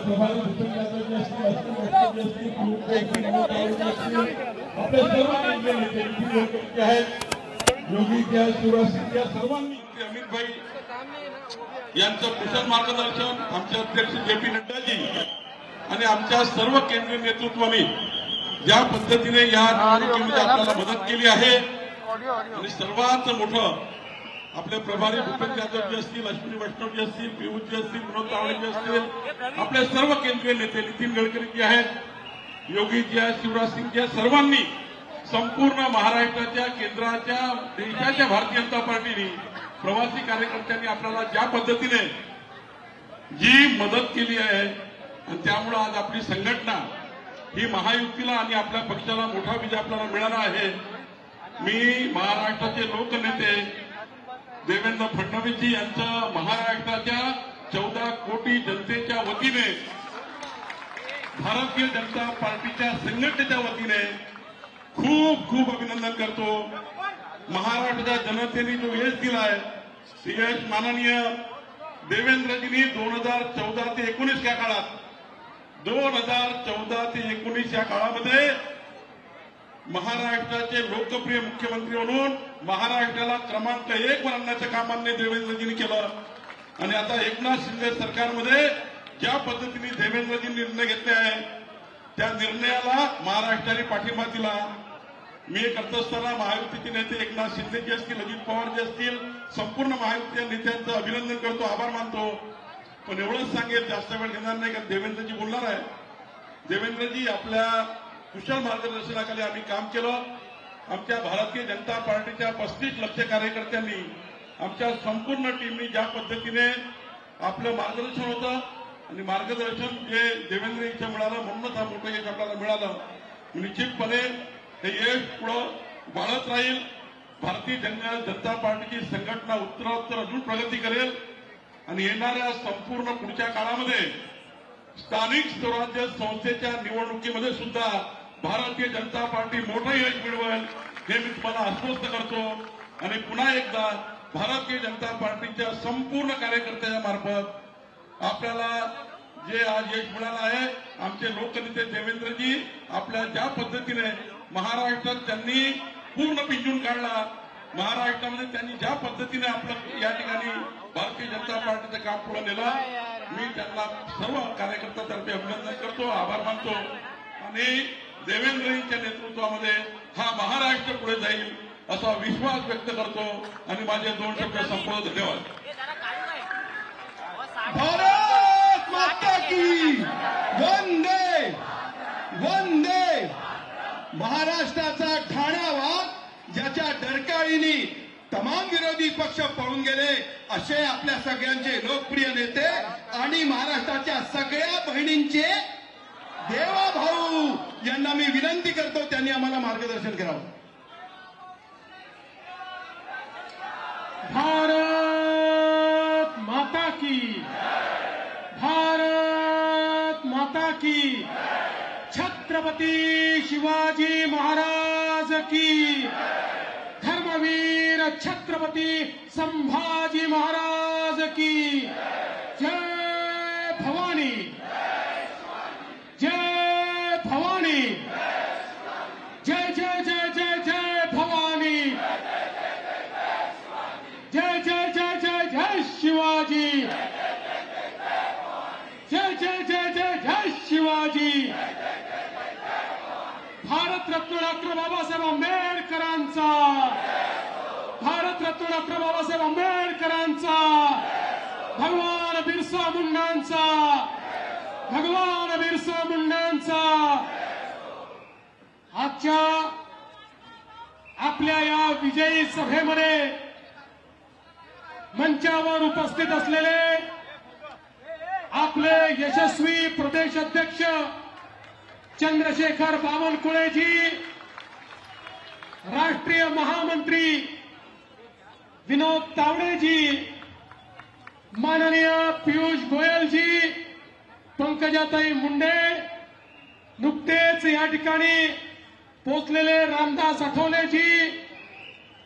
प्रभारी भूपेंद्र यादव असतील आपले सर्वांनी नेते आहेत योगी घ्या शिवराज सिंग घ्या सर्वांनी अमित भाई यांचं कुशल मार्गदर्शन आमचे अध्यक्ष जे.पी. नड्डाजी आणि आमच्या सर्व केंद्रीय नेतृत्वाने ज्या पद्धतीने या निवडणुकीमध्ये आपल्याला मदत केली आहे आणि सर्वात मोठं आपले प्रभारी भूपेंद्र यादवजी असतील अश्विनी वैष्णवजी असतील पियुषजी असतील विनोद तावडेजी असतील आपले सर्व केंद्रीय नेते नितीन गडकरीजी आहेत योगीजी आहेत शिवराज सिंग या सर्वांनी संपूर्ण महाराष्ट्राच्या केंद्राच्या देशाच्या भारतीय जनता पार्टीने प्रवासी कार्यकर्त्यांनी आपल्याला ज्या पद्धतीने जी मदत केली आहे आणि त्यामुळे आज आपली संघटना ही महायुतीला आणि आपल्या पक्षाला मोठा विजय आपल्याला मिळाला आहे। मी महाराष्ट्राचे लोकनेते देवेंद्र फडणवीसजी यांचं महाराष्ट्राच्या 14 कोटी जनतेच्या वतीने भारतीय जनता पार्टीच्या संघटनेच्या वतीने खूप खूप अभिनंदन करतो। महाराष्ट्राच्या जनतेने जो यश दिलाय ते यश माननीय देवेंद्रजींनी 2014 ते 19 या काळात 2014 ते 19 या काळामध्ये महाराष्ट्राचे लोकप्रिय मुख्यमंत्री म्हणून महाराष्ट्राला क्रमांक 1 वर आणण्याचं काम माननीय देवेंद्रजींनी केलं आणि आता एकनाथ शिंदे सरकारमध्ये ज्या पद्धतीने देवेंद्रजींनी निर्णय घेतले आहे त्या निर्णयाला महाराष्ट्राने पाठिंबा दिला। मी करत असताना महायुतीचे नेते एकनाथ शिंदेजी असतील अजित पवारजी असतील संपूर्ण महायुतीच्या नेत्यांचं अभिनंदन करतो आभार मानतो। पण एवढंच सांगेल जास्त वेळ घेणार नाही कारण देवेंद्रजी बोलणार आहे। देवेंद्रजी आपल्या कुशल मार्गदर्शनाखाली आम्ही काम केलं। आमच्या भारतीय जनता पार्टीच्या 35 लाख कार्यकर्त्यांनी आमच्या संपूर्ण टीमनी ज्या पद्धतीने आपलं मार्गदर्शन होतं आणि मार्गदर्शन जे देवेंद्रजींचं मिळालं म्हणूनच हा मोठं यश आपल्याला मिळालं। निश्चितपणे हे यश पुढं वाढत राहील। भारतीय जनता पार्टीची संघटना उत्तरोत्तर अजून प्रगती करेल आणि येणाऱ्या संपूर्ण पुढच्या काळामध्ये स्थानिक स्वराज्य संस्थेच्या निवडणुकीमध्ये सुद्धा भारतीय जनता पार्टी मोठं यश मिळवेल हे मी तुम्हाला आश्वस्त करतो। आणि पुन्हा एकदा भारतीय जनता पार्टीच्या संपूर्ण कार्यकर्त्यांच्या मार्फत आपल्याला जे आज यश मिळालं आहे आमचे लोकनेते देवेंद्रजी आपल्या ज्या पद्धतीने महाराष्ट्रात त्यांनी पूर्ण पिंजून काढला महाराष्ट्रामध्ये त्यांनी ज्या पद्धतीने आपलं या ठिकाणी भारतीय जनता पार्टीचं काम पुढे नेलं मी त्यांना सर्व कार्यकर्त्यांतर्फे अभिनंदन करतो आभार मानतो आणि देवेंद्रजींच्या नेतृत्वामध्ये हा महाराष्ट्र पुढे जाईल असा विश्वास व्यक्त करतो आणि माझे 2 शब्द संपवतो। धन्यवाद। भारत माता की वंदे वंदे। महाराष्ट्राचा ठाणा वाघ ज्याच्या डरकाळीनी तमाम विरोधी पक्ष पळून गेले असे आपल्या सगळ्यांचे लोकप्रिय नेते आणि महाराष्ट्राच्या सगळ्या बहिणींचे देवा भाऊ यांना मी विनंती करतो त्यांनी आम्हाला मार्गदर्शन करावं। भारत माता की भारत माता की छत्रपती शिवाजी महाराज की धर्मवीर छत्रपती संभाजी महाराज की जय भवानी जय भवानी जय जय जय जय जय भवानी जय जय जय जय जय शिवाजी जय जय जय जय जय शिवाजी। भारतरत्न डॉक्टर बाबासाहेब आंबेडकरांचा भारतरत्न डॉक्टर बाबासाहेब आंबेडकरांचा भगवान बिरसा मुंडांचा भगवान बिरसा मुंडांचा। आजच्या आपल्या या विजयी सभेमध्ये मंचावर उपस्थित असलेले आपले यशस्वी प्रदेश अध्यक्ष चंद्रशेखर बावनकुळेजी, राष्ट्रीय महामंत्री विनोद तावडेजी, माननीय पीयूष गोयलजी, पंकजाताई मुंडे, नुकतेच या ठिकाणी पोहोचलेले रामदास आठवलेजी,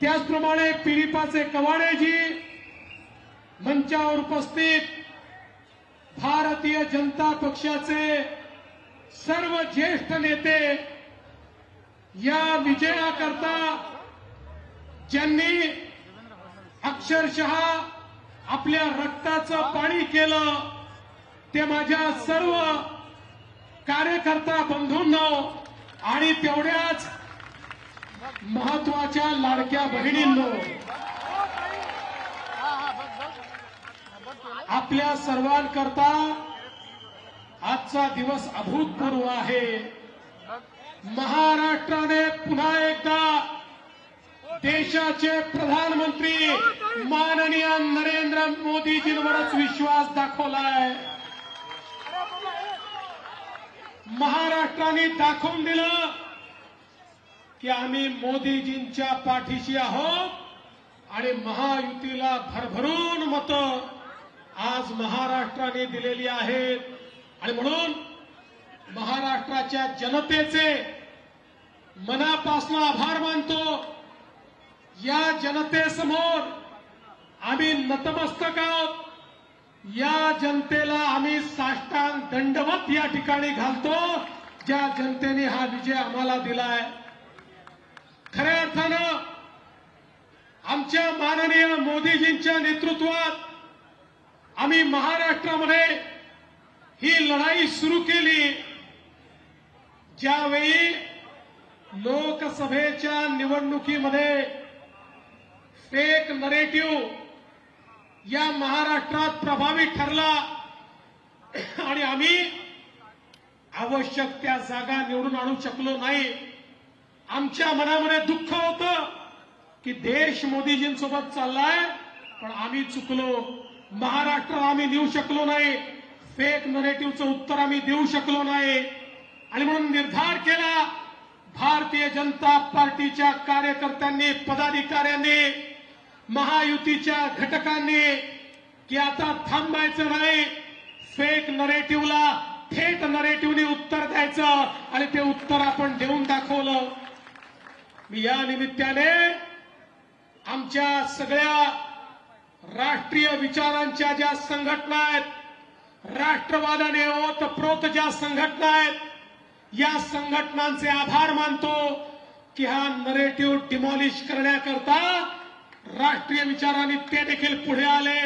त्याचप्रमाणे पिरिपाचे कवाडेजी, मंचावर उपस्थित भारतीय जनता पक्षाचे सर्व ज्येष्ठ नेते या विजयाकरता ज्यांनी अक्षरशः आपल्या रक्ताचं पाणी केलं ते माझ्या सर्व कार्यकर्ता बंधूंनो आणि तेवढ्याच महत्वाच्या लाडक्या बहिणींनो, आपल्या सर्वांकरता आजचा दिवस अभूतपूर्व आहे. महाराष्ट्राने पुन्हा एकदा देशाचे प्रधानमंत्री माननीय नरेंद्र मोदीजींवरच विश्वास दाखवलाय. महाराष्ट्राने दाखवून दिलं की आम्ही मोदीजींच्या पाठीशी आहोत आणि महायुतीला भरभरून मतं आज महाराष्ट्राने दिलेली आहेत. आणि म्हणून महाराष्ट्राच्या जनतेचे मनापासून आभार मानतो. या जनतेसमोर आम्ही नतमस्तक आहोत. या जनतेला आम्ही साष्टांग दंडवत या ठिकाणी घालतो, ज्या जनतेने हा विजय आम्हाला दिलाय. खऱ्या अर्थानं आमच्या माननीय मोदीजींच्या नेतृत्वात आम्ही महाराष्ट्रामध्ये ही लढाई सुरू केली. ज्यावेळी लोकसभेच्या निवडणुकीमध्ये फेक नरेटिव्ह या महाराष्ट्रात प्रभावी ठरला आणि आम्ही आवश्यक त्या जागा निवडून आणू शकलो नाही. आमच्या मनामध्ये दुःख होतं की देश मोदीजींसोबत चाललाय, पण आम्ही चुकलो. महाराष्ट्राला आम्ही देऊ शकलो नाही. फेक नरेटिव्हचं उत्तर आम्ही देऊ शकलो नाही. आणि म्हणून निर्धार केला भारतीय जनता पार्टीच्या कार्यकर्त्यांनी, पदाधिकाऱ्यांनी, महायुतीच्या घटकांनी की आता थांबायचं नाही. फेक नरेटिव्हला थेट नरेटिव्हने उत्तर द्यायचं आणि ते उत्तर आपण देऊन दाखवलं. मी या निमित्ताने आमच्या सगळ्या राष्ट्रीय विचारांच्या ज्या संघटना आहेत, राष्ट्रवादाने ओतप्रोत ज्या संघटना आहेत, या संघटनांचे आभार मानतो की हा नरेटिव्ह डिमॉलिश करण्याकरता राष्ट्रीय विचारांनी ते देखील पुढे आले.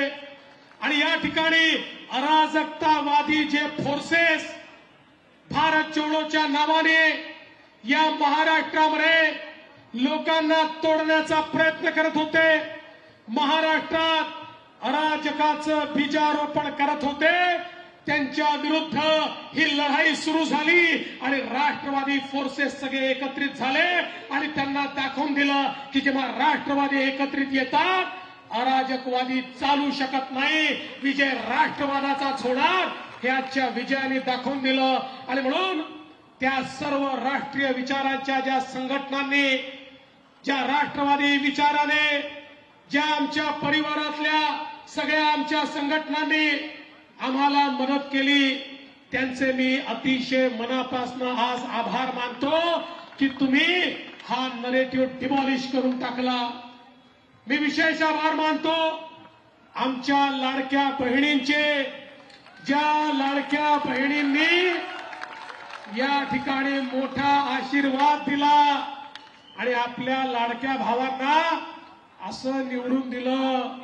आणि या ठिकाणी अराजकतावादी जे फोर्सेस भारत जोडोच्या नावाने या महाराष्ट्रामध्ये लोकांना तोडण्याचा प्रयत्न करत होते, महाराष्ट्रात अराजकाचं बीजारोपण करत होते, त्यांच्या विरुद्ध ही लढाई सुरू झाली आणि राष्ट्रवादी फोर्सेस सगळे एकत्रित झाले आणि त्यांना दाखवून दिलं की जेव्हा राष्ट्रवादी एकत्रित येतात अराजकवादी चालू शकत नाही. विजय राष्ट्रवादाचाच होणार हे आजच्या विजयाने दाखवून दिलं. आणि म्हणून त्या सर्व राष्ट्रीय विचारांच्या ज्या संघटनांनी, ज्या राष्ट्रवादी विचाराने, ज्या आमच्या परिवारातल्या सगळ्या आमच्या संघटनांनी आम्हाला मदत केली, त्यांचे मी अतिशय मनापासून आज आभार मानतो की तुम्ही हा नरेटिव्ह डिमॉलिश करून टाकला. मी विशेष आभार मानतो आमच्या लाडक्या बहिणींचे, ज्या लाडक्या बहिणींनी या ठिकाणी मोठा आशीर्वाद दिला आणि आपल्या लाडक्या भावांना असं निवडून दिलं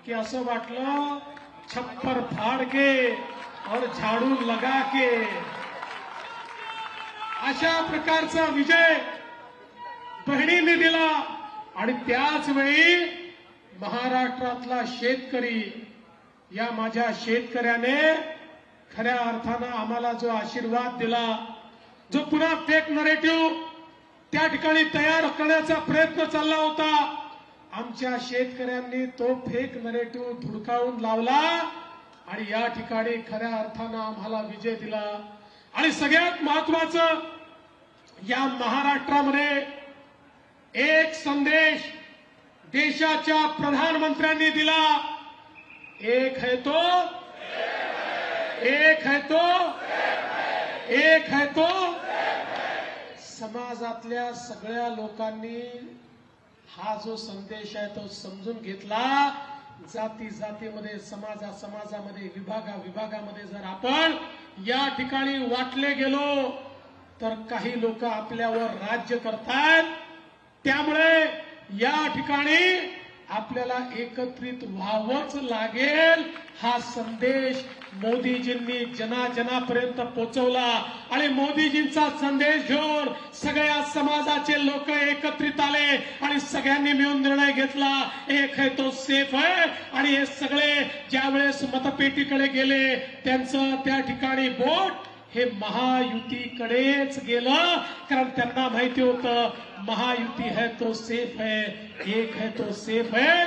की असं वाटलं छप्पर फाड़ के और झाड़ू लगा के. अशा प्रकारचा विजय बहिणींनी दिला. आणि त्याच वेळी महाराष्ट्रातला शेतकरी, या माझ्या शेतकऱ्याने खऱ्या अर्थानं आम्हाला जो आशीर्वाद दिला, जो पुन्हा फेक नरेटिव्ह त्या ठिकाणी तयार करण्याचा प्रयत्न चालला होता, आमच्या शेतकऱ्यांनी तो फेक नरेटिव्ह धुडकावून लावला आणि या ठिकाणी खऱ्या अर्थानं आम्हाला विजय दिला. आणि सगळ्यात महत्वाचं, या महाराष्ट्रामध्ये एक संदेश देशाच्या प्रधानमंत्र्यांनी दिला. एक है तो, एक है तो, एक है तो. समाजातल्या सगळ्या लोकांनी हा जो संदेश आहे तो समजून घेतला. जाती जातीमध्ये, समाजामध्ये, विभागामध्ये जर आपण या ठिकाणी वाटले गेलो तर काही लोक आपल्यावर राज्य करतात. त्यामुळे या ठिकाणी आपल्याला एकत्रित व्हावंच लागेल. हा संदेश मोदीजींनी जनाजनापर्यंत पोहोचवला आणि मोदीजींचा संदेश घेऊन सगळ्या समाजाचे लोक एकत्रित आले आणि सगळ्यांनी मिळून निर्णय घेतला, एक है तो सेफ है. आणि हे सगळे ज्यावेळेस मतपेटीकडे गेले त्यांचं त्या ठिकाणी बोट हे महायुतीकडेच गेलं, कारण त्यांना माहिती होतं महायुती है तो सेफ है, एक है तो सेफ है.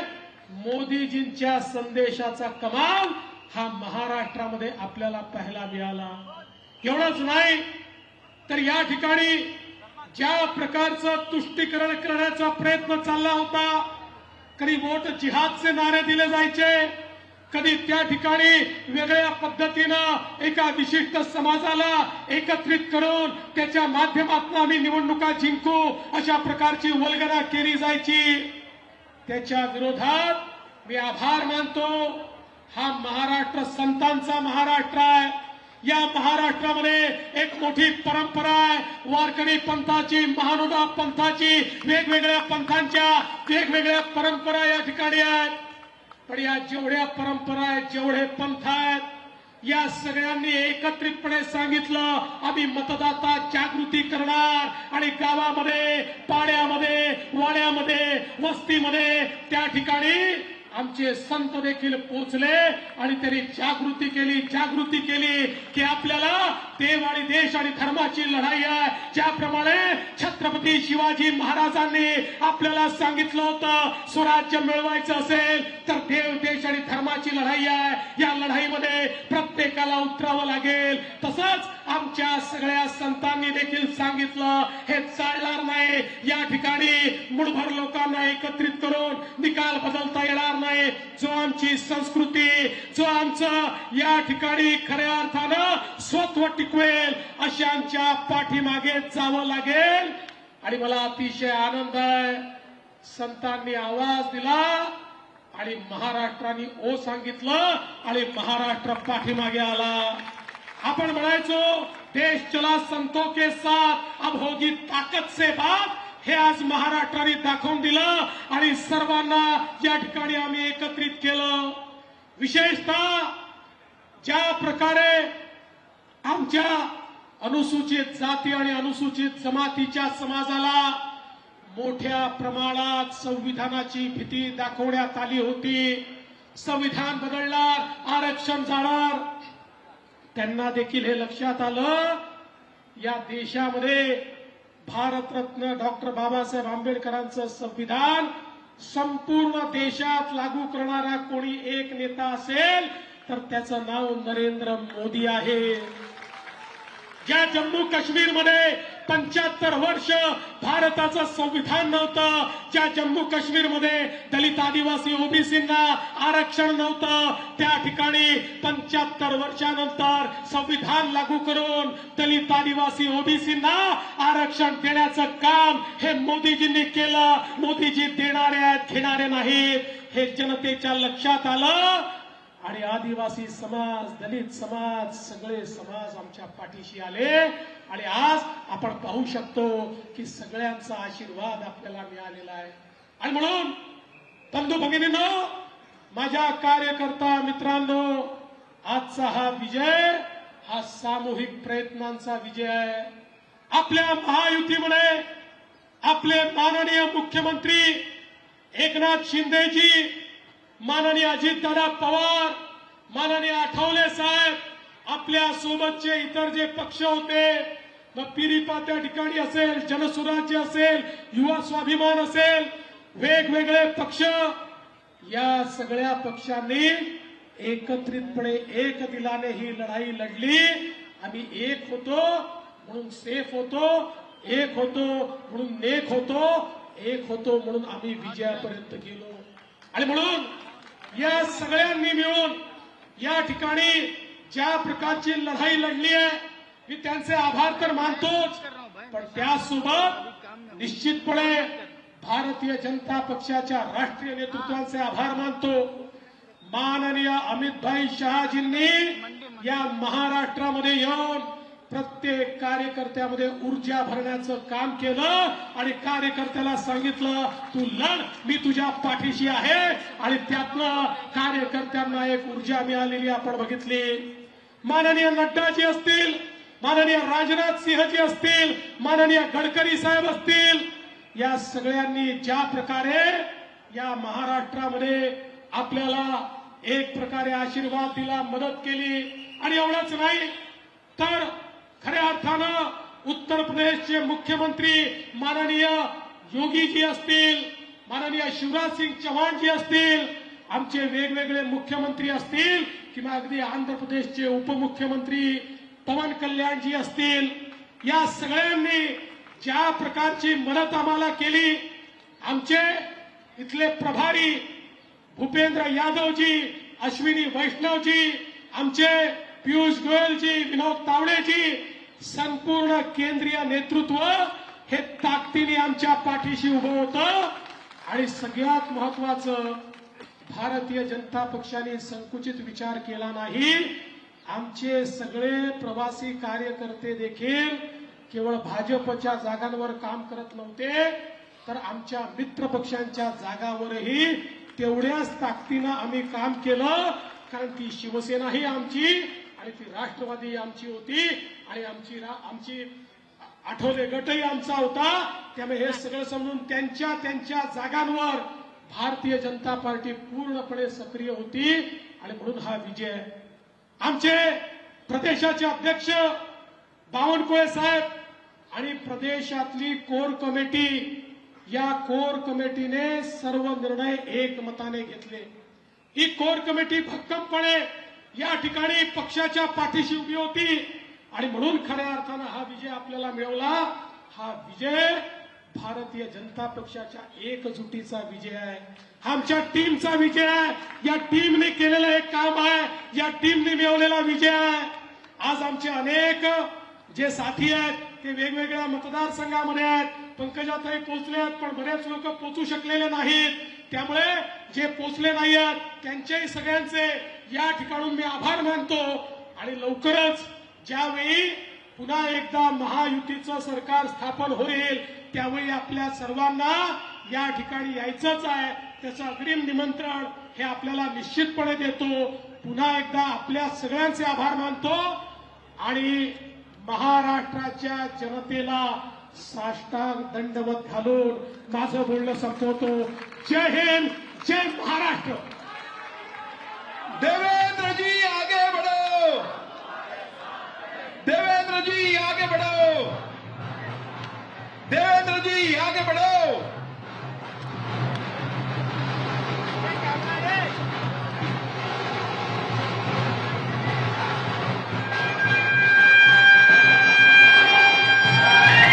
मोदीजींच्या संदेशाचा कमाल हा महाराष्ट्रामध्ये आपल्याला पाहायला मिळाला. एवढंच नाही तर या ठिकाणी ज्या प्रकारचं तुष्टीकरण करण्याचा प्रयत्न चालला होता, कधी वोट जिहादचे नारे दिले जायचे, कधी त्या ठिकाणी वेगळ्या पद्धतीनं एका विशिष्ट समाजाला एकत्रित करून त्याच्या माध्यमातून आम्ही निवडणुका जिंकू अशा प्रकारची वल्गना केली जायची. त्याच्या विरोधात मी आभार मानतो. हा महाराष्ट्र संतांचा महाराष्ट्र आहे. या महाराष्ट्रामध्ये एक मोठी परंपरा आहे, वारकरी पंथाची, महानुभाव पंथाची, वेगवेगळ्या पंथांच्या वेगवेगळ्या परंपरा या ठिकाणी आहेत. पण या जेवढ्या परंपरा आहेत, जेवढे पंथ आहेत, या सगळ्यांनी एकत्रितपणे सांगितलं आम्ही मतदाता जागृती करणार आणि गावामध्ये, पाड्यामध्ये, वाड्यामध्ये, वस्तीमध्ये त्या ठिकाणी आमचे संत देखील पोहोचले आणि त्यांनी जागृती केली की आपल्याला देव आणि देश आणि धर्माची लढाई आहे. ज्याप्रमाणे छत्रपती शिवाजी महाराजांनी आपल्याला सांगितलं होतं स्वराज्य मिळवायचं असेल तर देव देश आणि धर्माची लढाई आहे, या लढाईमध्ये प्रत्येकाला उतरावं लागेल. तसंच आमच्या सगळ्या संतांनी देखील सांगितलं हे चालणार नाही. या ठिकाणी मुठभर लोकांना एकत्रित करून निकाल बदलता येणार नाही. जो आमची संस्कृती, जो आमचं या ठिकाणी खऱ्या अर्थानं स्वत्व टिकवेल अशांच्या पाठीमागे जावं लागेल. आणि मला अतिशय आनंद आहे, संतांनी आवाज दिला आणि महाराष्ट्राने ओ सांगितलं आणि महाराष्ट्र पाठीमागे आला. आपण म्हणायचो देश चला संतों के साथ, अब होगी ताकत से बात. हे आज महाराष्ट्राने दाखवून दिलं आणि सर्वांना या ठिकाणी आम्ही एकत्रित केलं. विशेषतः ज्या प्रकारे आमच्या अनुसूचित जाती आणि अनुसूचित जमातीच्या समाजाला मोठ्या प्रमाणात संविधानाची भीती दाखवण्यात आली होती, संविधान बदलणार, आरक्षण जाणार, त्यांना देखील हे लक्षात आलं या देशामध्ये भारतरत्न डॉक्टर बाबासाहेब आंबेडकरांचं संविधान संपूर्ण देशात लागू करणारा कोणी एक नेता असेल तर त्याचं नाव नरेंद्र मोदी आहे. ज्या जम्मू काश्मीरमध्ये 75 वर्ष भारताचं संविधान नव्हतं, ज्या जम्मू काश्मीरमध्ये दलित, आदिवासी, ओबीसींना आरक्षण नव्हतं, त्या ठिकाणी 75 वर्षानंतर संविधान लागू करून दलित, आदिवासी, ओबीसींना आरक्षण देण्याचं काम हे मोदीजींनी केलं. मोदीजी देणारे आहेत, घेणारे नाहीत हे जनतेच्या लक्षात आलं आणि आदिवासी समाज, दलित समाज, सगळे समाज आमच्या पाठीशी आले आणि आज आपण पाहू शकतो की सगळ्यांचा आशीर्वाद आपल्याला मिळालेला आहे. आणि म्हणून बंधू भगिनींनो, माझ्या कार्यकर्ता मित्रांनो, आजचा हा विजय हा सामूहिक प्रयत्नांचा विजय आहे. आपल्या महायुतीमध्ये आपले माननीय मुख्यमंत्री एकनाथ शिंदेजी, माननीय अजितदादा पवार, माननीय आठवले साहेब, आपल्या सोबतचे इतर जे पक्ष होते, मग पिरिपा त्या ठिकाणी असेल, जनसुराज्य असेल, युवा स्वाभिमान असेल, वेगवेगळे पक्ष, या सगळ्या पक्षांनी एकत्रितपणे एक दिलाने ही लढाई लढली. आम्ही एक होतो म्हणून सेफ होतो, एक होतो म्हणून नेक होतो, एक होतो म्हणून आम्ही विजयापर्यंत गेलो. आणि म्हणून या सगळ्यांनी मिळून या ठिकाणी ज्या प्रकारची लढाई लढली आहे मी त्यांचे आभार तर मानतोच, पण त्यासोबत निश्चितपणे भारतीय जनता पक्षाच्या राष्ट्रीय नेतृत्वाचे आभार मानतो. माननीय अमितभाई शहाजींनी या महाराष्ट्रामध्ये येऊन प्रत्येक कार्यकर्त्यामध्ये ऊर्जा भरण्याचं काम केलं आणि कार्यकर्त्याला सांगितलं तू लढ, मी तुझ्या पाठीशी आहे. आणि त्यातनं कार्यकर्त्यांना एक ऊर्जा मिळालेली आपण बघितली. माननीय नड्डाजी असतील, माननीय राजनाथ सिंहजी असतील, माननीय गडकरी साहेब असतील, या सगळ्यांनी ज्या प्रकारे या महाराष्ट्रामध्ये आपल्याला एक प्रकारे आशीर्वाद दिला, मदत केली. आणि एवढंच नाही तर खऱ्या अर्थानं उत्तर प्रदेशचे मुख्यमंत्री माननीय योगीजी असतील, माननीय शिवराज सिंग चौहानजी असतील, आमचे वेगवेगळे मुख्यमंत्री असतील किंवा अगदी आंध्र प्रदेशचे उपमुख्यमंत्री पवन कल्याणजी असतील, या सगळ्यांनी ज्या प्रकारची मदत आम्हाला केली. आमचे इथले प्रभारी भूपेंद्र यादवजी, अश्विनी वैष्णवजी, आमचे पियुष गोयलजी, विनोद तावडेजी, संपूर्ण केंद्रीय नेतृत्व हे ताकदीने आमच्या पाठीशी उभं होतं. आणि सगळ्यात महत्वाचं, भारतीय जनता पक्षाने संकुचित विचार केला नाही. आमचे सगळे प्रवासी कार्यकर्ते देखील केवळ भाजपच्या जागांवर काम करत नव्हते, तर आमच्या मित्र पक्षांच्या जागावरही तेवढ्याच ताकदीनं आम्ही काम केलं. कारण ती शिवसेनाही आमची आणि ती राष्ट्रवादी आमची होती आणि आमची आठवले गटही आमचा होता. त्यामुळे हे सगळं समजून त्यांच्या जागांवर भारतीय जनता पार्टी पूर्णपणे सक्रिय होती आणि म्हणून हा विजय. आमचे प्रदेशाचे अध्यक्ष बावनकुळे साहेब आणि प्रदेशातली कोर कमिटी, या कोर कमिटीने सर्व निर्णय एकमताने घेतले. ही कोर कमिटी भक्कमपणे या ठिकाणी पक्षाच्या पाठीशी उभी होती आणि म्हणून खऱ्या अर्थानं हा विजय आपल्याला मिळवला. हा विजय भारतीय जनता पक्षाच्या एकजुटीचा विजय आहे, हा आमच्या टीमचा विजय आहे. या टीमने केलेलं एक काम आहे, या टीमने मिळवलेला विजय आहे. आज आमचे अनेक जे साथी आहेत ते वेगवेगळ्या मतदारसंघामध्ये आहेत. पंकजाताई पोहोचले आहेत, पण बरेच लोक पोहोचू शकलेले नाहीत. त्यामुळे जे पोहोचले नाही आहेत त्यांच्याही सगळ्यांचे या ठिकाणून मी आभार मानतो. आणि लवकरच ज्यावेळी पुन्हा एकदा महायुतीचं सरकार स्थापन होईल त्यावेळी आपल्या सर्वांना या ठिकाणी यायचंच आहे. त्याचं अग्रिम निमंत्रण हे आपल्याला निश्चितपणे देतो. पुन्हा एकदा आपल्या सगळ्यांचे आभार मानतो आणि महाराष्ट्राच्या जनतेला साष्टांग दंडवत घालून माझं बोलणं संपवतो. जय हिंद, जय महाराष्ट्र. देवेंद्र जी आगे बढ़ो, देवेंद्र जी आगे बढ़ो, देवेंद्र जी आगे बढ़ो.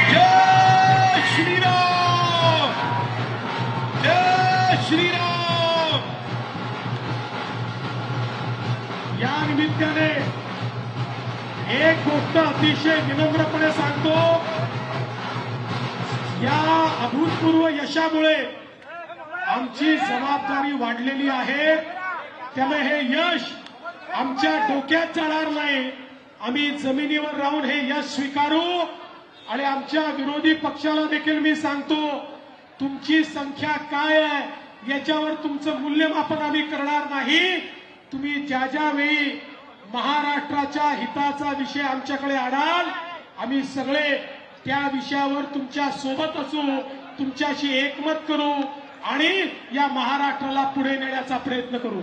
जय श्री राम, जय श्री राम. या निमित्ताने एक गोष्ट अतिशय विनम्रपणे सांगतो. या अभूतपूर्व यशामुळे आमची जबाबदारी वाढलेली आहे. त्यामुळे हे यश आमच्या डोक्यात जाणार नाही. आम्ही जमिनीवर राहून हे यश स्वीकारू. आणि आमच्या विरोधी पक्षाला देखील मी सांगतो, तुमची संख्या काय आहे याच्यावर तुमचं मूल्यमापन आम्ही करणार नाही. तुम्ही ज्या ज्या वेळी महाराष्ट्राच्या हिताचा विषय आमच्याकडे आणाल, आम्ही सगळे त्या विषयावर तुमच्या सोबत असू, तुमच्याशी एकमत करू आणि या महाराष्ट्राला पुढे नेण्याचा प्रयत्न करू.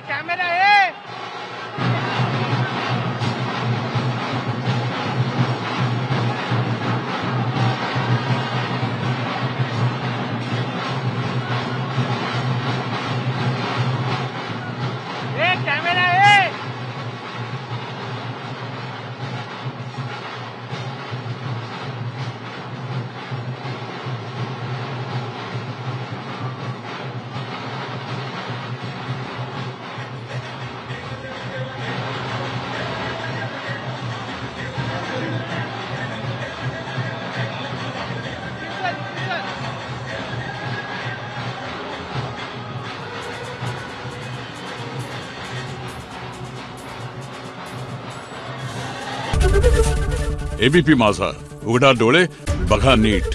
कॅमेरा आहे. कॅमेरा आहे. एबीपी माझा, उघडा डोळे बघा नीट.